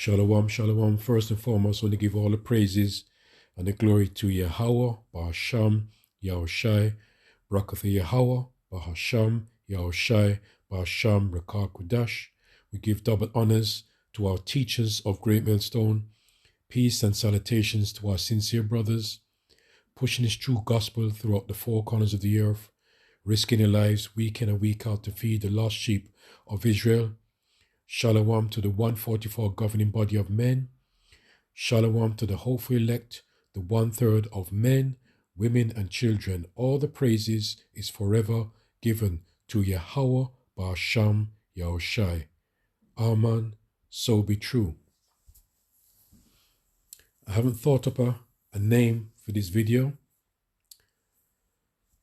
Shalom, shalom. First and foremost, I want to give all the praises and the glory to Yahweh, Bahasham, Yahushai, Barakatha Yahweh, Bahasham, Yahushai, Bahasham, Rakar Kudash. We give double honors to our teachers of Great Millstone, peace and salutations to our sincere brothers, pushing this true gospel throughout the four corners of the earth, risking their lives week in and week out to feed the lost sheep of Israel. Shalom to the 144 governing body of men. Shalom to the hopeful elect, the 1/3 of men, women, and children. All the praises is forever given to Yahweh, Ba'asham, Yahushai. Amen. So be true. I haven't thought up a name for this video,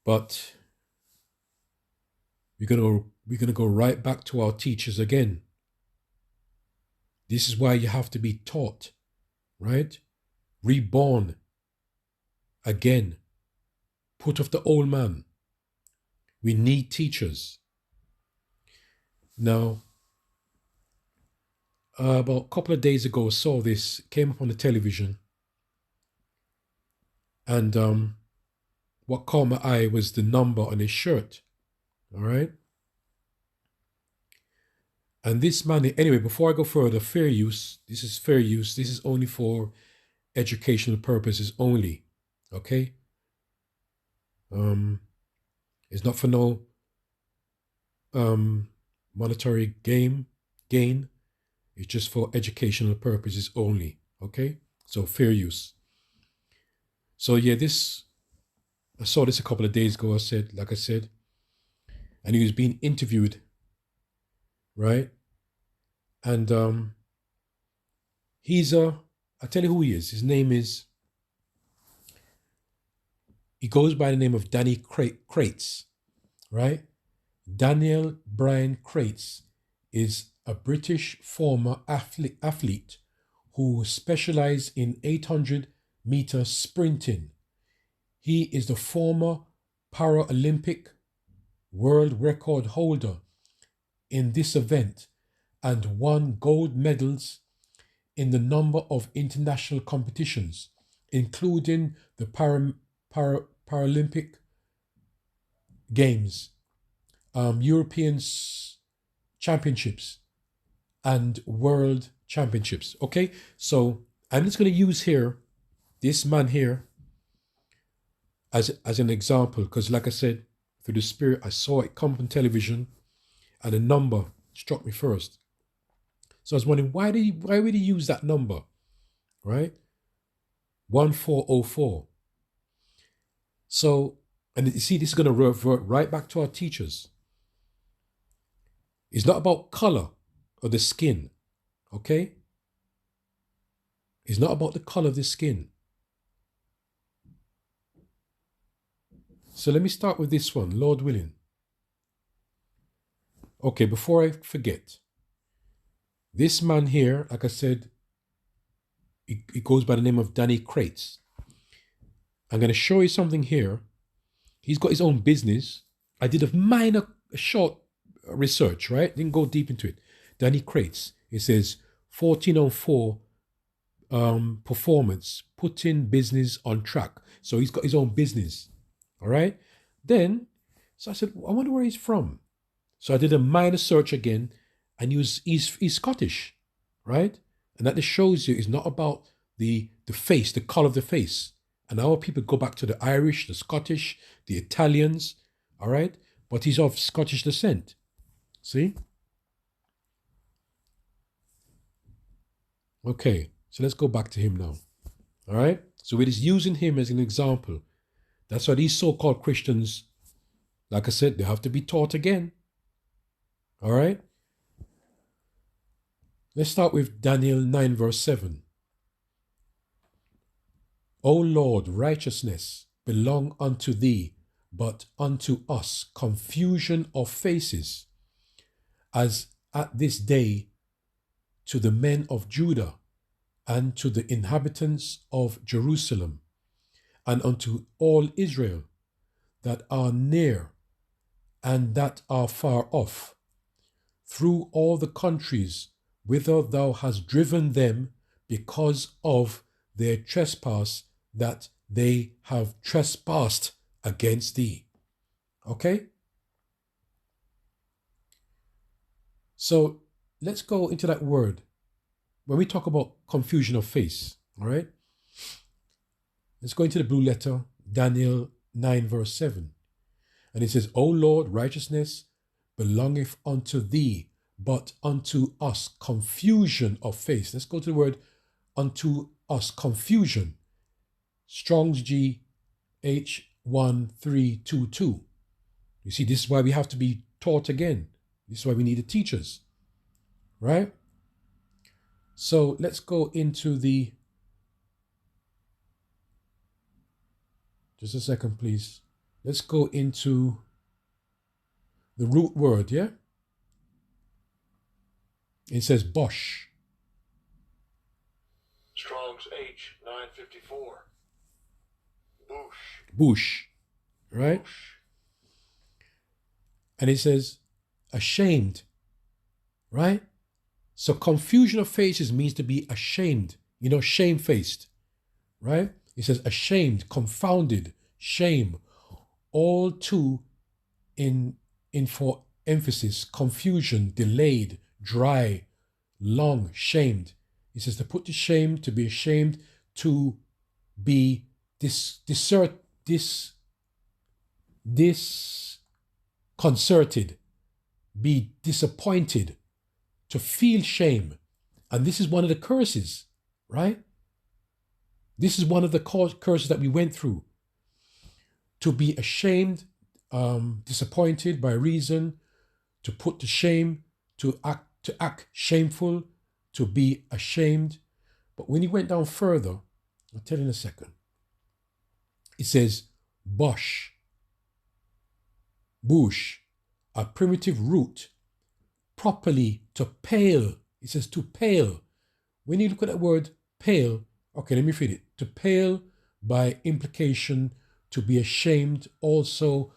but we're gonna go right back to our teachers again. This is why you have to be taught, right? Reborn again. Put off the old man. We need teachers. Now, about a couple of days ago, I saw this, came up on the television, and what caught my eye was the number on his shirt, all right? And this man, anyway, before I go further, fair use. This is fair use. This is only for educational purposes only, okay? It's not for no monetary gain. It's just for educational purposes only, okay? So fair use. So yeah, I saw this a couple of days ago, like I said, and he was being interviewed, right? And I'll tell you who he is. His name is, he goes by the name of Danny Crates, right? Daniel Brian Crates is a British former athlete who specialized in 800-meter sprinting. He is the former Paralympic world record holder in this event and won gold medals in the number of international competitions, including the Paralympic Games, European Championships, and World Championships. Okay, so I'm just going to use here this man here as an example, because like I said, through the spirit, I saw it come on television, and a number struck me first. So I was wondering, why would he use that number, right? 1404. So, and you see, this is going to revert right back to our teachers. It's not about color or the skin, okay? It's not about the color of the skin. So let me start with this one, Lord willing. Okay, before I forget, this man here, like I said, he goes by the name of Danny Crates. I'm going to show you something here. He's got his own business. I did a short research, right? Didn't go deep into it. Danny Crates, it says 1404 performance, putting business on track. So he's got his own business, all right? Then, so I said, I wonder where he's from. So I did a minor search again, and he's Scottish, right? And that just shows you it's not about the face, the color of the face. And our people go back to the Irish, the Scottish, the Italians, all right? But he's of Scottish descent. See? Okay, so let's go back to him now. All right? So it is using him as an example. That's why these so-called Christians, like I said, they have to be taught again. All right? Let's start with Daniel 9 verse 7. O Lord, righteousness belong unto thee, but unto us confusion of faces, as at this day to the men of Judah and to the inhabitants of Jerusalem, and unto all Israel that are near and that are far off, through all the countries whither thou hast driven them because of their trespass that they have trespassed against thee. Okay? So let's go into that word. When we talk about confusion of face, all right? Let's go into the blue letter, Daniel 9 verse 7. And it says, O Lord, righteousness belongeth unto thee, but unto us confusion of face. Let's go to the word unto us confusion. Strong's G H1322. You see, this is why we have to be taught again. This is why we need the teachers, right? So let's go into the, just a second, please. Let's go into the root word, yeah? It says Bosch. Strong's H 954. Bush, right? Bush. And it says ashamed, right? So confusion of faces means to be ashamed, shamefaced, right? It says ashamed, confounded, shame, all two in for emphasis, confusion, delayed, dry, long, shamed. It says to put to shame, to be ashamed, to be disconcerted, be disappointed, to feel shame. And this is one of the curses, right? This is one of the curses that we went through. To be ashamed, disappointed by reason, to put to shame, to act shameful, to be ashamed. But when he went down further, I'll tell you in a second. It says Bosch, bush, a primitive root, properly to pale. It says to pale. When you look at that word pale, okay, let me read it. To pale by implication, to be ashamed, also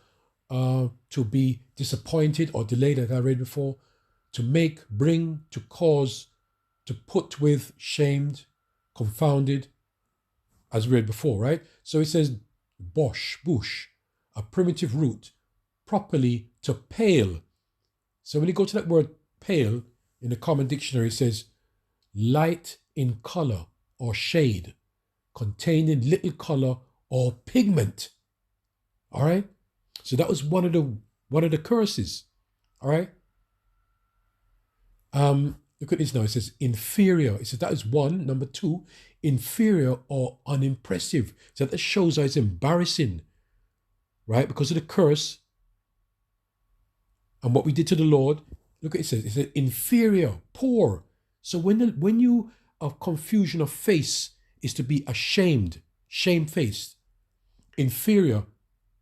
to be disappointed or delayed, like I read before, to make, bring, to cause, to put with, shamed, confounded, as we read before, right? So it says Bosch, bush, a primitive root, properly to pale. So when you go to that word pale in the Common Dictionary, it says light in color or shade, containing little color or pigment. All right. So that was one of the curses. All right. Look at this now. It says inferior. It says that is one. Number two, inferior or unimpressive. So that shows how it's embarrassing, right? Because of the curse and what we did to the Lord. Look at it says. It says inferior, poor. So when you have confusion of face is to be ashamed, shamefaced, inferior,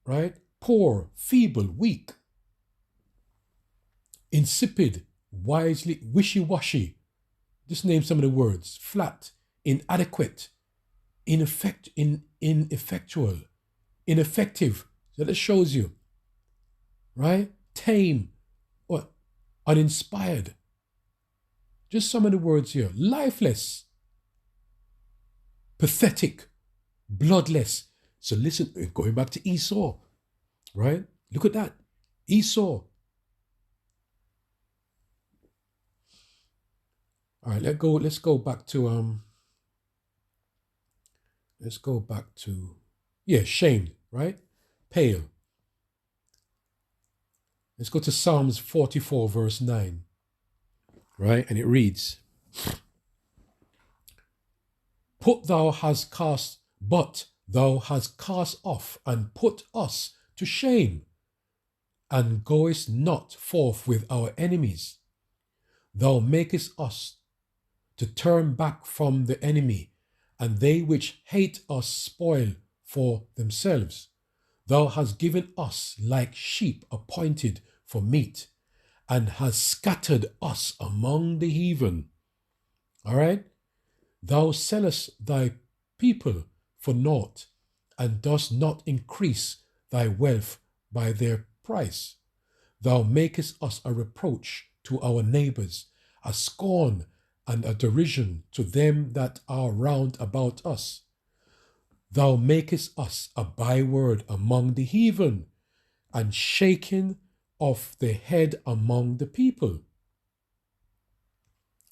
right? Poor, feeble, weak, insipid, wisely, wishy-washy. Just name some of the words. Flat, inadequate, ineffectual, ineffective. So that shows you, right? Tame, what? Uninspired. Just some of the words here. Lifeless, pathetic, bloodless. So listen, going back to Esau, right? Look at that. Esau. All right, let's go back to shamed, right? Pale. Let's go to Psalms 44 verse 9. Right? And it reads, but thou hast cast off and put us to shame, and goest not forth with our enemies. Thou makest us to turn back from the enemy, and they which hate us spoil for themselves. Thou hast given us like sheep appointed for meat, and hast scattered us among the heathen. All right? Thou sellest thy people for naught, and dost not increase thy wealth by their price. Thou makest us a reproach to our neighbors, a scorn and a derision to them that are round about us. Thou makest us a byword among the heathen, and shaking of the head among the people.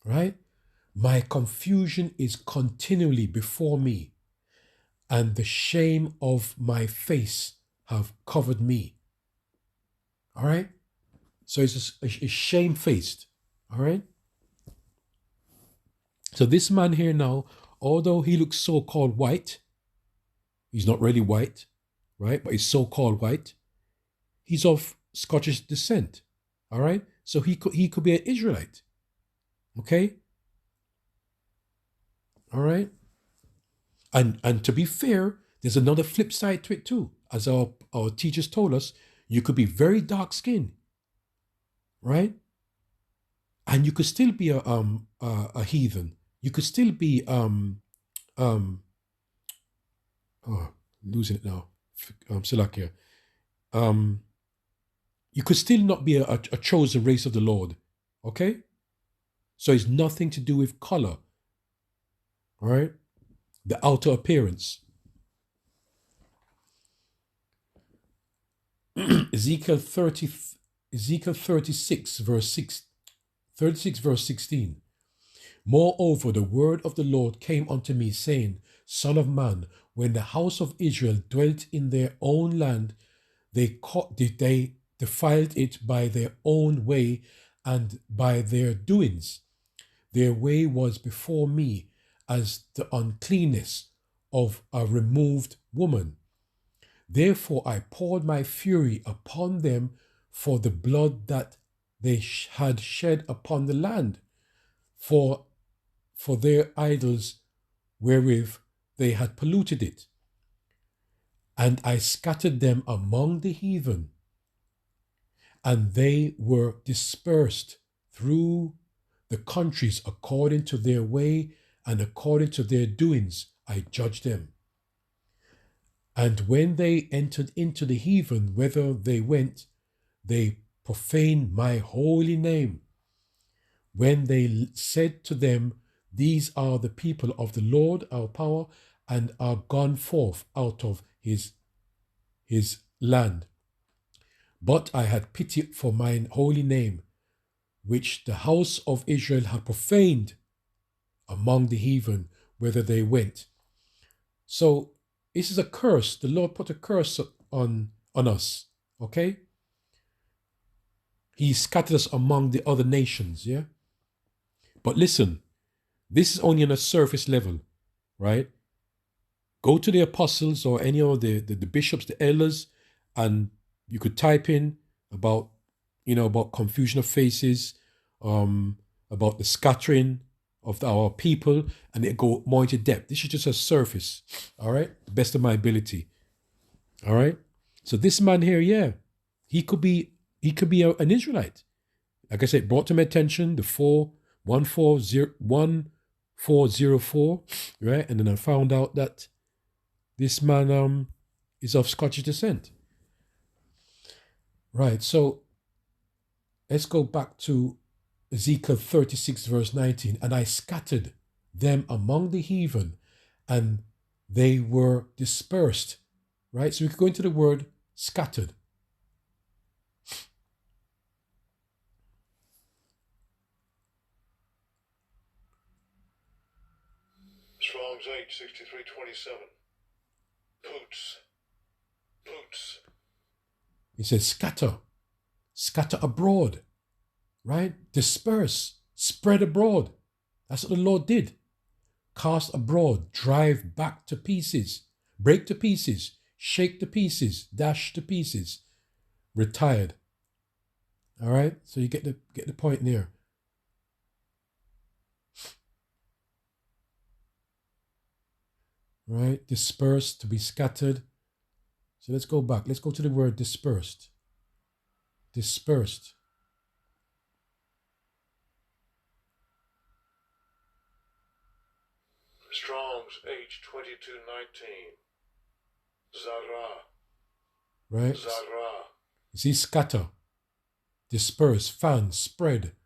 Right? My confusion is continually before me, and the shame of my face have covered me. All right? So it's shamefaced. All right? So this man here now, although he looks so-called white, he's not really white, right? But he's so-called white. He's of Scottish descent. All right? So he could be an Israelite. Okay? All right? And to be fair, there's another flip side to it too. As our teachers told us, you could be very dark skinned, right? And you could still be a heathen. You could still be oh, losing it now. Salakia. You could still not be a chosen race of the Lord. Okay? So it's nothing to do with color. All right? The outer appearance. Ezekiel 36 verse 16. Moreover, the word of the Lord came unto me, saying, Son of man, when the house of Israel dwelt in their own land, they defiled it by their own way and by their doings. Their way was before me as the uncleanness of a removed woman. Therefore I poured my fury upon them for the blood that they had shed upon the land, for their idols wherewith they had polluted it. And I scattered them among the heathen, and they were dispersed through the countries according to their way and according to their doings I judged them. And when they entered into the heathen, whither they went, they profaned my holy name. When they said to them, These are the people of the Lord our power, and are gone forth out of his land. But I had pity for mine holy name, which the house of Israel had profaned among the heathen, whither they went. So this is a curse. The Lord put a curse on us. Okay? He scattered us among the other nations, yeah? But listen, this is only on a surface level, right? Go to the apostles or any of the bishops, the elders, and you could type in about, about confusion of faces, about the scattering of our people, and it go more into depth. This is just a surface, all right? The best of my ability, all right? So this man here, yeah, he could be an Israelite. Like I said, brought to my attention the 1404, right? And then I found out that this man is of Scottish descent. Right, so let's go back to Ezekiel 36 verse 19. And I scattered them among the heathen, and they were dispersed. Right, so we could go into the word scattered. Strong's 86327. Poots. He says scatter abroad, right? Disperse, spread abroad. That's what the Lord did. Cast abroad, drive back to pieces, break to pieces, shake to pieces, dash to pieces, retired. All right, so you get the point there. Right, dispersed, to be scattered. So let's go back. Let's go to the word dispersed. Dispersed. Strong's H2219. Zara. Right? Zara. You see, scatter, disperse, fan, spread,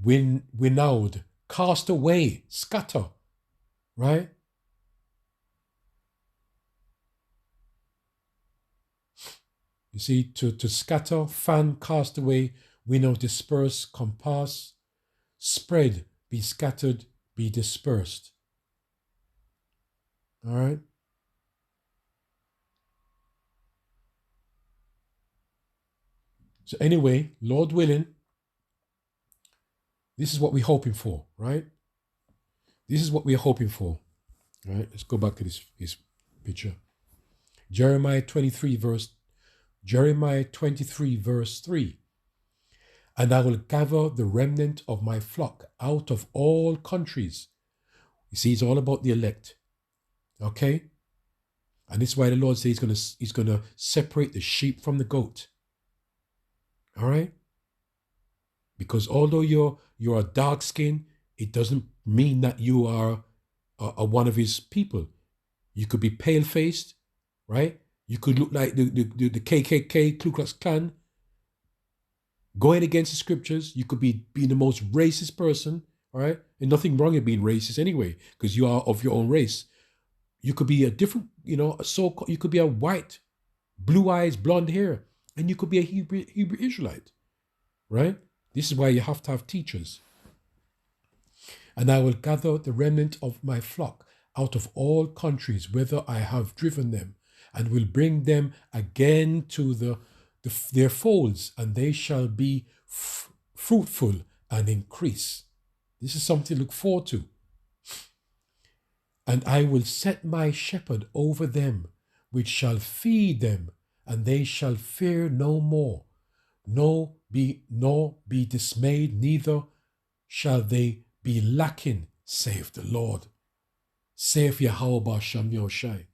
winnowed, cast away, scatter, right? You see, to scatter, fan, cast away, winnow, disperse, compass, spread, be scattered, be dispersed. All right? So anyway, Lord willing, this is what we're hoping for, right? This is what we're hoping for. All right? Let's go back to this picture. Jeremiah 23 verse 3. And I will gather the remnant of my flock out of all countries. You see, it's all about the elect. Okay? And this is why the Lord says he's gonna separate the sheep from the goat. All right? Because although you're a dark skin, it doesn't mean that you are one of his people. You could be pale faced, right? You could look like the KKK, Ku Klux Klan, going against the scriptures. You could be being the most racist person, all right? And nothing wrong with being racist anyway, because you are of your own race. You could be a different, you could be a white, blue eyes, blonde hair, and you could be a Hebrew Israelite, right? This is why you have to have teachers. And I will gather the remnant of my flock out of all countries, whither I have driven them, and will bring them again to their folds, and they shall be fruitful and increase. This is something to look forward to. And I will set my shepherd over them, which shall feed them, and they shall fear no more, nor be dismayed, neither shall they be lacking, saith the Lord. Saith Yahweh Ba'Shem Yoshai.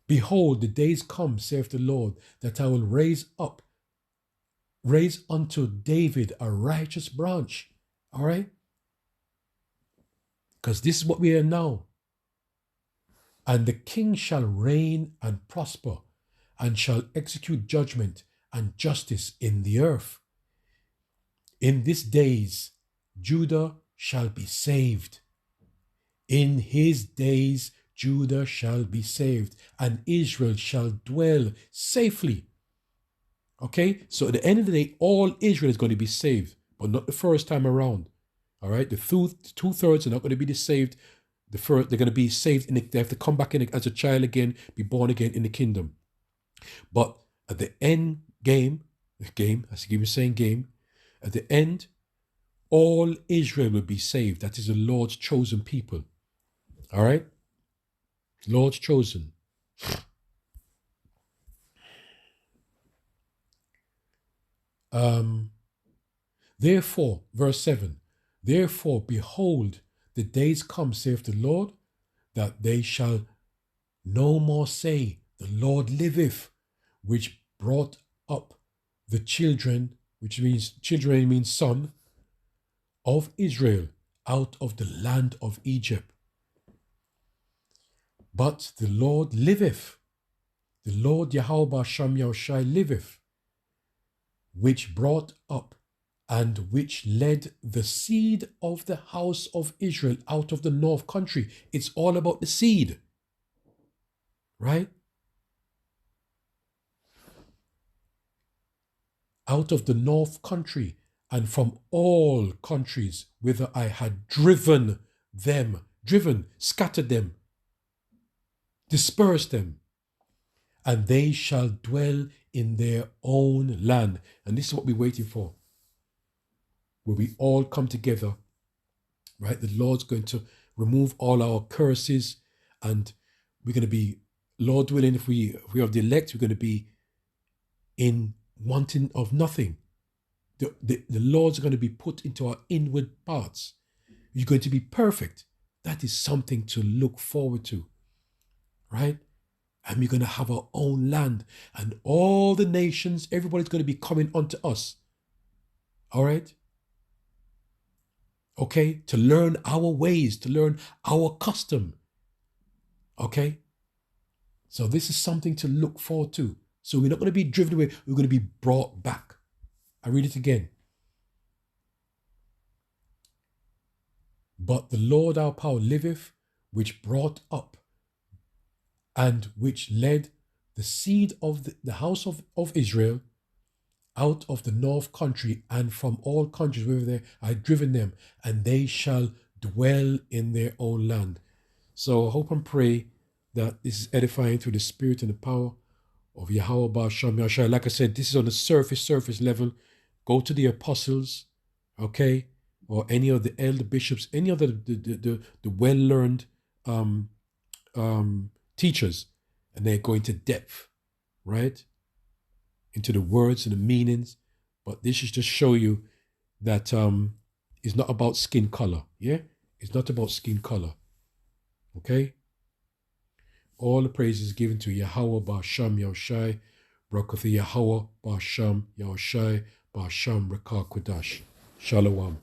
Behold, the days come, saith the Lord, that I will raise unto David a righteous branch. All right? Because this is what we are now. And the king shall reign and prosper, and shall execute judgment and justice in the earth. In these days, Judah shall be saved. In his days, Judah shall be saved, and Israel shall dwell safely. Okay? So at the end of the day, all Israel is going to be saved, but not the first time around. All right? The two-thirds are not going to be saved. They're going to be saved, they have to come back in as a child again, be born again in the kingdom. But at the end game, at the end, all Israel will be saved. That is the Lord's chosen people. All right? Lord's chosen. Therefore, verse 7, therefore, behold, the days come, saith the Lord, that they shall no more say, the Lord liveth, which brought up the children, which means children means son, of Israel out of the land of Egypt. But the Lord liveth, the Lord Yahweh Ba'Shem Yahushai liveth, which brought up and which led the seed of the house of Israel out of the north country. It's all about the seed, right? Out of the north country, and from all countries whither I had driven them, scattered them, dispersed them, and they shall dwell in their own land. And this is what we're waiting for, where we all come together, right? The Lord's going to remove all our curses, and we're going to be, Lord willing, if we are the elect, we're going to be in wanting of nothing. The Lord's going to be put into our inward parts. You're going to be perfect. That is something to look forward to, right? And we're going to have our own land, and all the nations, everybody's going to be coming unto us. All right? Okay? To learn our ways, to learn our custom. Okay? So this is something to look forward to. So we're not going to be driven away, we're going to be brought back. I read it again. But the Lord our power liveth, which brought up and which led the seed of the house of Israel out of the north country and from all countries where they I driven them, and they shall dwell in their own land. So I hope and pray that this is edifying through the spirit and the power of Yahweh Ba'asham Yahshai. Like I said, this is on the surface level. Go to the apostles, okay, or any of the elder bishops, any of the well-learned teachers, and they go into depth, right? Into the words and the meanings. But this is just show you that it's not about skin color. Yeah, it's not about skin color. Okay. All the praise is given to Yahweh Ba'asham Yahushai, Baruch Yahweh Ba'asham Yahushai Ba'asham Rekah Kodash. Shalom.